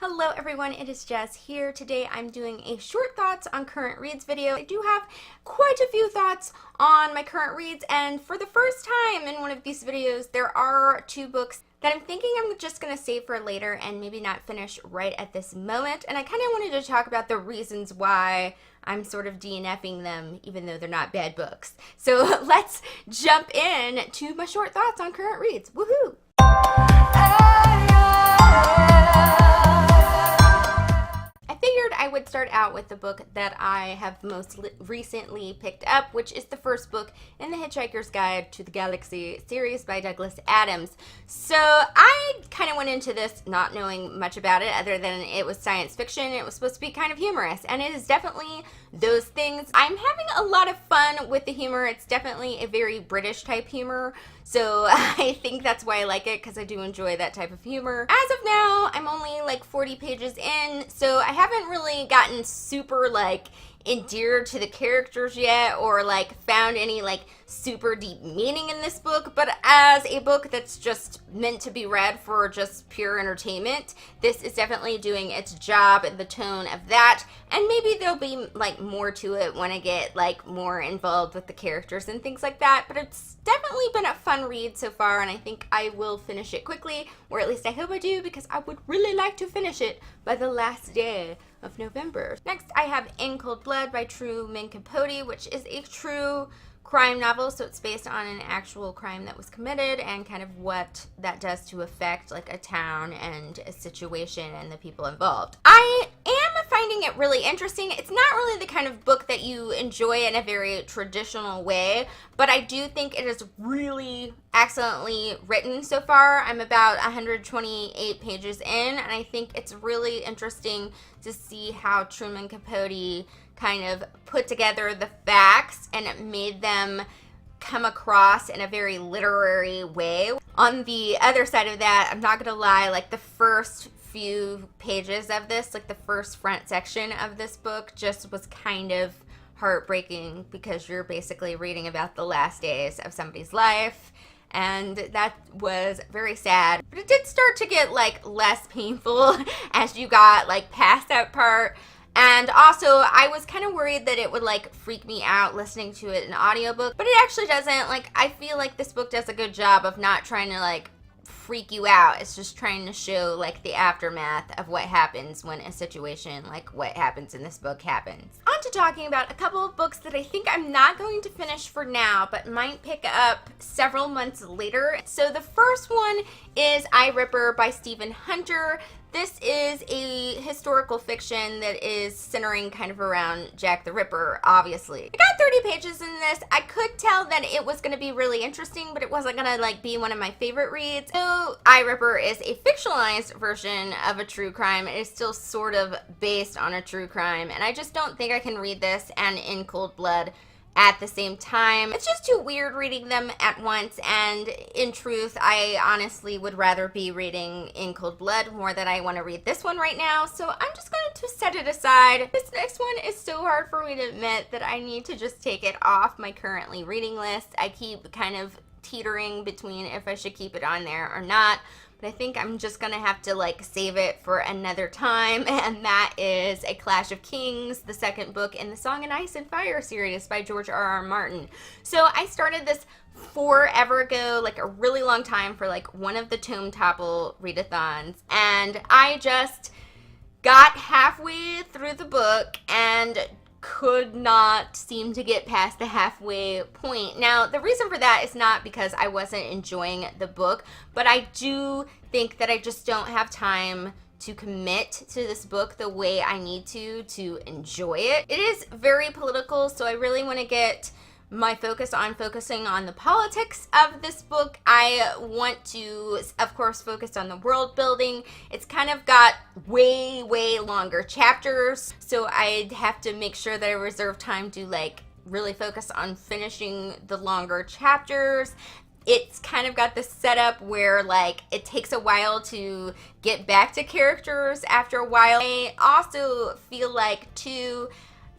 Hello everyone, it is Jess here. Today I'm doing a short thoughts on current reads video. I do have quite a few thoughts on my current reads, and for the first time in one of these videos there are two books that I'm thinking I'm just going to save for later and maybe not finish right at this moment. And I kind of wanted to talk about the reasons why I'm sort of DNFing them even though they're not bad books. So let's jump in to my short thoughts on current reads. Woohoo! I would start out with the book that I have most recently picked up, which is the first book in the Hitchhiker's Guide to the Galaxy series by Douglas Adams. So I kind of went into this not knowing much about it other than it was science fiction. It was supposed to be kind of humorous, and it is definitely those things. I'm having a lot of fun with the humor. It's definitely a very British type humor, so I think that's why I like it, because I do enjoy that type of humor. As of now, I'm only like 40 pages in, so I haven't really gotten super like endeared to the characters yet or like found any like super deep meaning in this book. But as a book that's just meant to be read for just pure entertainment, this is definitely doing its job in the tone of that, and maybe there'll be like more to it when I get like more involved with the characters and things like that. But it's definitely been a fun read so far, and I think I will finish it quickly, or at least I hope I do, because I would really like to finish it by the last day of November. Next, I have In Cold Blood by Truman Capote, which is a true crime novel, so it's based on an actual crime that was committed and kind of what that does to affect like a town and a situation and the people involved. I am finding it really interesting. It's not really the kind of book that you enjoy in a very traditional way, but I do think it is really excellently written so far. I'm about 128 pages in, and I think it's really interesting to see how Truman Capote kind of put together the facts and made them come across in a very literary way. On the other side of that, I'm not gonna lie, like the first few pages of this, like the first front section of this book, just was kind of heartbreaking, because you're basically reading about the last days of somebody's life, and that was very sad. But it did start to get like less painful as you got like past that part. And also, I was kind of worried that it would like freak me out listening to it in audiobook, but it actually doesn't. Like, I feel like this book does a good job of not trying to like freak you out. It's just trying to show like the aftermath of what happens when a situation like what happens in this book happens. On to talking about a couple of books that I think I'm not going to finish for now, but might pick up several months later. So the first one is I, Ripper by Stephen Hunter. This is a historical fiction that is centering kind of around Jack the Ripper, obviously. I got 30 pages in this. I could tell that it was going to be really interesting, but it wasn't going to like be one of my favorite reads. So I, Ripper is a fictionalized version of a true crime. It is still sort of based on a true crime, and I just don't think I can read this and In Cold Blood at the same time. It's just too weird reading them at once, and in truth, I honestly would rather be reading In Cold Blood more than I want to read this one right now, so I'm just going to set it aside. This next one is so hard for me to admit that I need to just take it off my currently reading list. I keep kind of teetering between if I should keep it on there or not, but I think I'm just gonna have to like save it for another time, and that is A Clash of Kings, the second book in the Song and Ice and Fire series by George R.R. Martin. So I started this forever ago, like a really long time, for like one of the Tome Topple readathons, and I just got halfway through the book and could not seem to get past the halfway point. Now, the reason for that is not because I wasn't enjoying the book, but I do think that I just don't have time to commit to this book the way I need to enjoy it. It is very political, so I really want to get my focusing on the politics of this book. I want to, of course, focus on the world building. It's kind of got way longer chapters, so I'd have to make sure that I reserve time to like really focus on finishing the longer chapters. It's kind of got this setup where like it takes a while to get back to characters after a while. I also feel like too,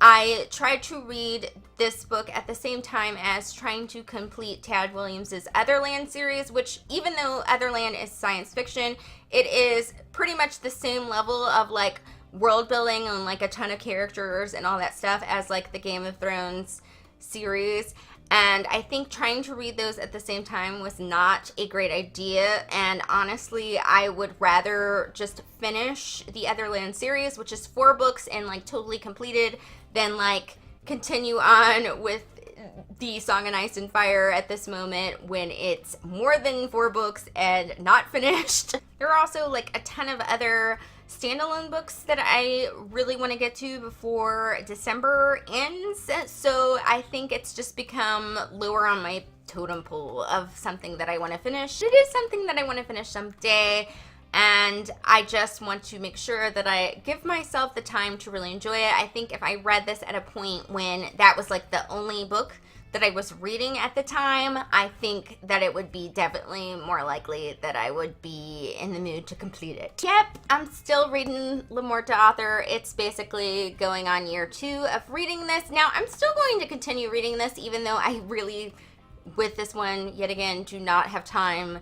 I tried to read this book at the same time as trying to complete Tad Williams's Otherland series, which, even though Otherland is science fiction, it is pretty much the same level of like world building and like a ton of characters and all that stuff as like the Game of Thrones series. And I think trying to read those at the same time was not a great idea. And honestly, I would rather just finish the Otherland series, which is 4 books and like totally completed, than like continue on with the Song and Ice and Fire at this moment when it's more than 4 books and not finished. There are also like a ton of other standalone books that I really want to get to before December ends, so I think it's just become lower on my totem pole of something that I want to finish. It is something that I want to finish someday, and I just want to make sure that I give myself the time to really enjoy it. I think if I read this at a point when that was like the only book that I was reading at the time, I think that it would be definitely more likely that I would be in the mood to complete it. Yep, I'm still reading Lemorta Author. It's basically going on year 2 of reading this. Now, I'm still going to continue reading this, even though I really, with this one, yet again, do not have time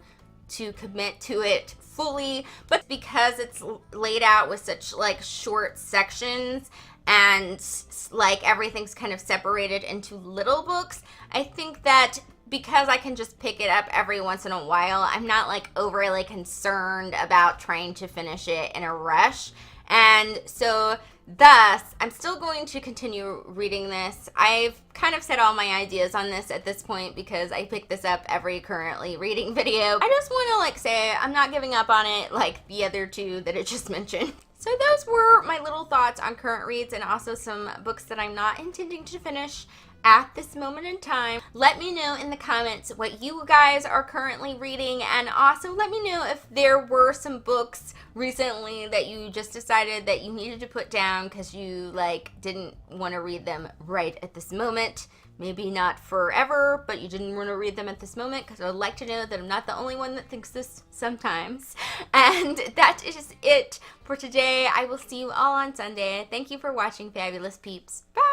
to commit to it fully, but because it's laid out with such like short sections and like everything's kind of separated into little books, I think that because I can just pick it up every once in a while, I'm not like overly concerned about trying to finish it in a rush. And so thus, I'm still going to continue reading this. I've kind of said all my ideas on this at this point because I pick this up every currently reading video. I just want to like say I'm not giving up on it like the other 2 that I just mentioned. So those were my little thoughts on current reads and also some books that I'm not intending to finish at this moment in time. Let me know in the comments what you guys are currently reading, and also let me know if there were some books recently that you just decided that you needed to put down because you like didn't want to read them right at this moment. Maybe not forever, but you didn't want to read them at this moment, because I would like to know that I'm not the only one that thinks this sometimes. And that is it for today. I will see you all on Sunday. Thank you for watching, fabulous peeps. Bye!